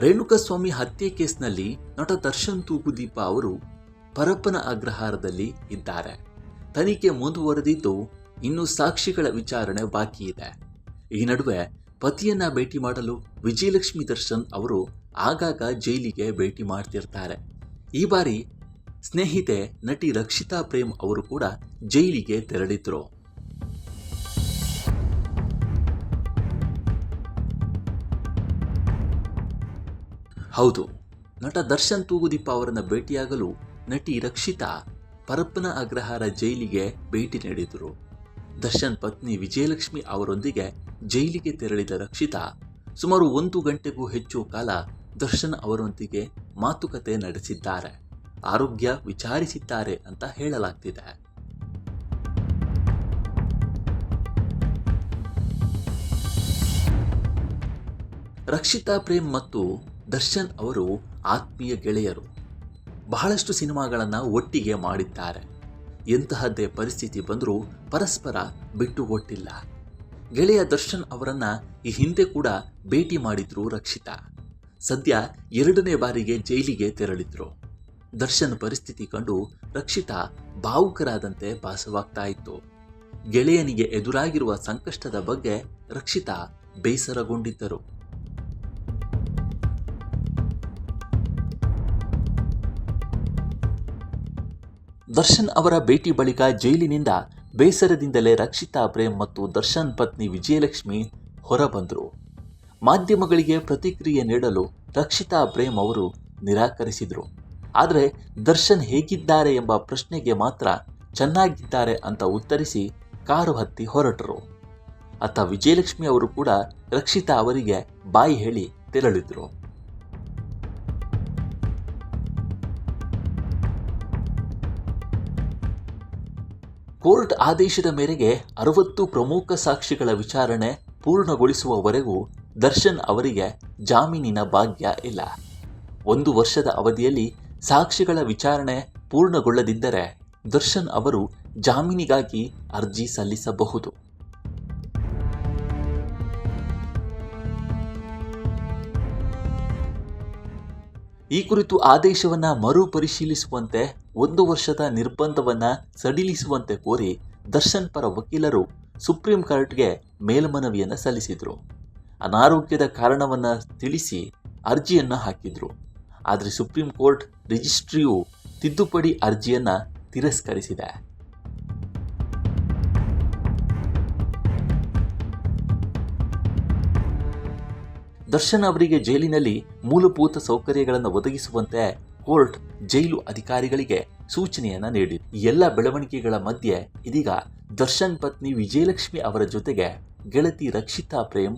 ರೇಣುಕಾಸ್ವಾಮಿ ಹತ್ಯೆ ಕೇಸ್ನಲ್ಲಿ ನಟ ದರ್ಶನ್ ತೂಗುದೀಪ ಅವರು ಪರಪ್ಪನ ಅಗ್ರಹಾರದಲ್ಲಿ ಇದ್ದಾರೆ. ತನಿಖೆ ಮುಂದುವರೆದಿದ್ದು ಇನ್ನು ಸಾಕ್ಷಿಗಳ ವಿಚಾರಣೆ ಬಾಕಿ ಇದೆ. ಈ ನಡುವೆ ಪತಿಯನ್ನ ಭೇಟಿ ಮಾಡಲು ವಿಜಯಲಕ್ಷ್ಮಿ ದರ್ಶನ್ ಅವರು ಆಗಾಗ ಜೈಲಿಗೆ ಭೇಟಿ ಮಾಡ್ತಿರ್ತಾರೆ. ಈ ಬಾರಿ ಸ್ನೇಹಿತೆ ನಟಿ ರಕ್ಷಿತಾ ಪ್ರೇಮ್ ಅವರು ಕೂಡ ಜೈಲಿಗೆ ತೆರಳಿದ್ರು. ಹೌದು, ನಟ ದರ್ಶನ್ ತೂಗುದೀಪ ಅವರನ್ನ ಭೇಟಿಯಾಗಲು ನಟಿ ರಕ್ಷಿತಾ ಪರಪ್ಪನ ಅಗ್ರಹಾರ ಜೈಲಿಗೆ ಭೇಟಿ ನೀಡಿದರು. ದರ್ಶನ್ ಪತ್ನಿ ವಿಜಯಲಕ್ಷ್ಮಿ ಅವರೊಂದಿಗೆ ಜೈಲಿಗೆ ತೆರಳಿದ ರಕ್ಷಿತಾ ಸುಮಾರು 1 ಗಂಟೆಗೂ ಹೆಚ್ಚು ಕಾಲ ದರ್ಶನ್ ಅವರೊಂದಿಗೆ ಮಾತುಕತೆ ನಡೆಸಿದ್ದಾರೆ, ಆರೋಗ್ಯ ವಿಚಾರಿಸಿದ್ದಾರೆ ಅಂತ ಹೇಳಲಾಗ್ತಿದೆ. ರಕ್ಷಿತಾ ಪ್ರೇಮ್ ಮತ್ತು ದರ್ಶನ್ ಅವರು ಆತ್ಮೀಯ ಗೆಳೆಯರು. ಬಹಳಷ್ಟು ಸಿನಿಮಾಗಳನ್ನು ಒಟ್ಟಿಗೆ ಮಾಡಿದ್ದಾರೆ. ಎಂತಹದ್ದೇ ಪರಿಸ್ಥಿತಿ ಬಂದರೂ ಪರಸ್ಪರ ಬಿಟ್ಟು ಒಟ್ಟಿಲ್ಲ. ಗೆಳೆಯ ದರ್ಶನ್ ಅವರನ್ನ ಈ ಹಿಂದೆ ಕೂಡ ಭೇಟಿ ಮಾಡಿದ್ರು ರಕ್ಷಿತಾ. ಸದ್ಯ 2ನೇ ಬಾರಿಗೆ ಜೈಲಿಗೆ ತೆರಳಿದ್ರು. ದರ್ಶನ್ ಪರಿಸ್ಥಿತಿ ಕಂಡು ರಕ್ಷಿತಾ ಭಾವುಕರಾದಂತೆ ಭಾಸವಾಗ್ತಾ ಇತ್ತು. ಗೆಳೆಯನಿಗೆ ಎದುರಾಗಿರುವ ಸಂಕಷ್ಟದ ಬಗ್ಗೆ ರಕ್ಷಿತಾ ಬೇಸರಗೊಂಡಿದ್ದರು. ದರ್ಶನ್ ಅವರ ಭೇಟಿ ಬಳಿಕ ಜೈಲಿನಿಂದ ಬೇಸರದಿಂದಲೇ ರಕ್ಷಿತಾ ಪ್ರೇಮ್ ಮತ್ತು ದರ್ಶನ್ ಪತ್ನಿ ವಿಜಯಲಕ್ಷ್ಮಿ ಹೊರಬಂದರು. ಮಾಧ್ಯಮಗಳಿಗೆ ಪ್ರತಿಕ್ರಿಯೆ ನೀಡಲು ರಕ್ಷಿತಾ ಪ್ರೇಮ್ ಅವರು ನಿರಾಕರಿಸಿದರು. ಆದರೆ ದರ್ಶನ್ ಹೇಗಿದ್ದಾರೆ ಎಂಬ ಪ್ರಶ್ನೆಗೆ ಮಾತ್ರ ಚೆನ್ನಾಗಿದ್ದಾರೆ ಅಂತ ಉತ್ತರಿಸಿ ಕಾರು ಹತ್ತಿ ಹೊರಟರು. ಅತ್ತ ವಿಜಯಲಕ್ಷ್ಮಿ ಅವರು ಕೂಡ ರಕ್ಷಿತಾ ಅವರಿಗೆ ಬಾಯಿ ಹೇಳಿ ತೆರಳಿದ್ರು. ಕೋರ್ಟ್ ಆದೇಶದ ಮೇರೆಗೆ 60 ಪ್ರಮುಖ ಸಾಕ್ಷಿಗಳ ವಿಚಾರಣೆ ಪೂರ್ಣಗೊಳಿಸುವವರೆಗೂ ದರ್ಶನ್ ಅವರಿಗೆ ಜಾಮೀನಿನ ಭಾಗ್ಯ ಇಲ್ಲ. 1 ವರ್ಷದ ಅವಧಿಯಲ್ಲಿ ಸಾಕ್ಷಿಗಳ ವಿಚಾರಣೆ ಪೂರ್ಣಗೊಳ್ಳದಿದ್ದರೆ ದರ್ಶನ್ ಅವರು ಜಾಮೀನಿಗಾಗಿ ಅರ್ಜಿ ಸಲ್ಲಿಸಬಹುದು. ಈ ಕುರಿತು ಆದೇಶವನ್ನ ಮರುಪರಿಶೀಲಿಸುವಂತೆ 1 ವರ್ಷದ ನಿರ್ಬಂಧವನ್ನ ಸಡಿಲಿಸುವಂತೆ ಕೋರಿ ದರ್ಶನ್ ಪರ ವಕೀಲರು ಸುಪ್ರೀಂ ಕೋರ್ಟ್ಗೆ ಮೇಲ್ಮನವಿಯನ್ನು ಸಲ್ಲಿಸಿದರು. ಅನಾರೋಗ್ಯದ ಕಾರಣವನ್ನ ತಿಳಿಸಿ ಅರ್ಜಿಯನ್ನ ಹಾಕಿದ್ರು. ಆದರೆ ಸುಪ್ರೀಂ ಕೋರ್ಟ್ ರಿಜಿಸ್ಟ್ರಿಯು ತಿದ್ದುಪಡಿ ಅರ್ಜಿಯನ್ನ ತಿರಸ್ಕರಿಸಿದೆ. ದರ್ಶನ್ ಅವರಿಗೆ ಜೈಲಿನಲ್ಲಿ ಮೂಲಭೂತ ಸೌಕರ್ಯಗಳನ್ನು ಒದಗಿಸುವಂತೆ ಕೋರ್ಟ್ ಜೈಲು ಅಧಿಕಾರಿಗಳಿಗೆ ಸೂಚನೆಯನ್ನ ನೀಡಿದೆ. ಎಲ್ಲ ಬೆಳವಣಿಗೆಗಳ ಮಧ್ಯೆ ಇದೀಗ ದರ್ಶನ್ ಪತ್ನಿ ವಿಜಯಲಕ್ಷ್ಮಿ ಅವರ ಜೊತೆಗೆ ಗೆಳತಿ ರಕ್ಷಿತಾ ಪ್ರೇಮ್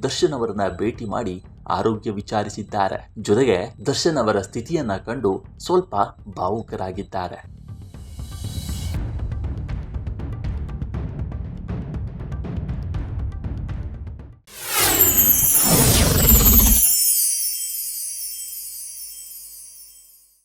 ದರ್ಶನ್ ಅವರನ್ನ ಭೇಟಿ ಮಾಡಿ ಆರೋಗ್ಯ ವಿಚಾರಿಸಿದ್ದಾರೆ. ಜೊತೆಗೆ ದರ್ಶನ್ ಅವರ ಸ್ಥಿತಿಯನ್ನ ಕಂಡು ಸ್ವಲ್ಪ ಭಾವುಕರಾಗಿದ್ದಾರೆ.